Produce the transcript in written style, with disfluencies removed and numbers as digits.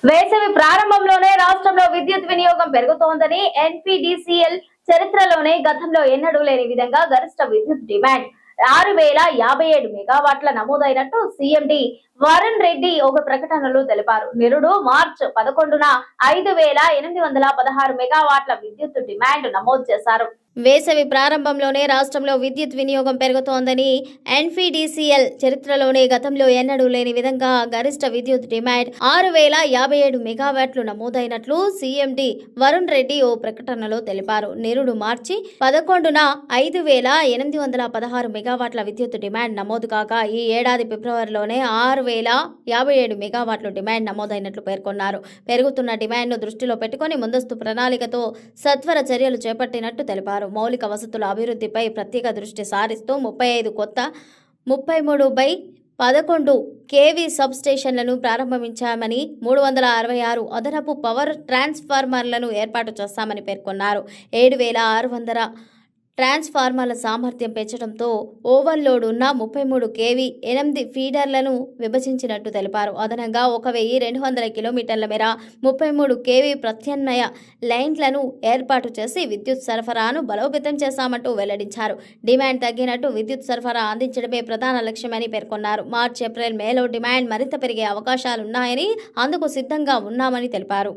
వేసవి ప్రారంభంలోనే రాష్ట్రంలో విద్యుత్ వినియోగం పెరుగుతోందని ఎన్పీడీసీఎల్ చరిత్రలోనే గతంలో ఎన్నడూ లేని విధంగా గరిష్ట విద్యుత్ డిమాండ్ 6057 మెగావాట్ల నమోదైనట్టు సీఎండీ వరుణ్ రెడ్డి ఒక ప్రకటనలో తెలిపారు. నిరుడు మార్చి 11న 5816 మెగావాట్ల విద్యుత్ డిమాండ్ నమోదు చేశారు. వేసవి ప్రారంభంలోనే రాష్ట్రంలో విద్యుత్ వినియోగం పెరుగుతోందని ఎన్పీడీసీఎల్ చరిత్రలోనే గతంలో ఎన్నడూ లేని విధంగా గరిష్ట విద్యుత్ డిమాండ్ 6057 మెగావాట్లు నమోదైనట్లు సీఎండీ వరుణ్ రెడ్డి ఓ ప్రకటనలో తెలిపారు. నిరుడు మార్చి 11న 5816 మెగావాట్ల విద్యుత్ డిమాండ్ నమోదు కాగా ఈ ఏడాది ఫిబ్రవరిలోనే 6057 మెగావాట్లు డిమాండ్ నమోదైనట్లు పేర్కొన్నారు. పెరుగుతున్న డిమాండ్ను దృష్టిలో పెట్టుకుని ముందస్తు ప్రణాళికతో సత్వర చర్యలు చేపట్టినట్టు తెలిపారు. మౌలిక వసతుల అభివృద్ధిపై ప్రత్యేక దృష్టి సారిస్తూ 35 కొత్త 33/11 కేవీ సబ్ స్టేషన్లను ప్రారంభించామని 366 అదనపు పవర్ ట్రాన్స్ఫార్మర్లను ఏర్పాటు చేస్తామని పేర్కొన్నారు. 7600 ట్రాన్స్ఫార్మర్ల సామర్థ్యం పెంచడంతో ఓవర్లోడ్ ఉన్న 33 కేవీ 8 ఫీడర్లను విభజించినట్టు తెలిపారు. అదనంగా 1200 కిలోమీటర్ల మేర 33 కేవీ ప్రత్యామ్నాయ లైన్లను ఏర్పాటు చేసి విద్యుత్ సరఫరాను బలోపేతం చేశామంటూ వెల్లడించారు. డిమాండ్ తగ్గినట్టు విద్యుత్ సరఫరా అందించడమే ప్రధాన లక్ష్యమని పేర్కొన్నారు. మార్చి, ఏప్రిల్, మేలో డిమాండ్ మరింత పెరిగే అవకాశాలున్నాయని అందుకు సిద్ధంగా ఉన్నామని తెలిపారు.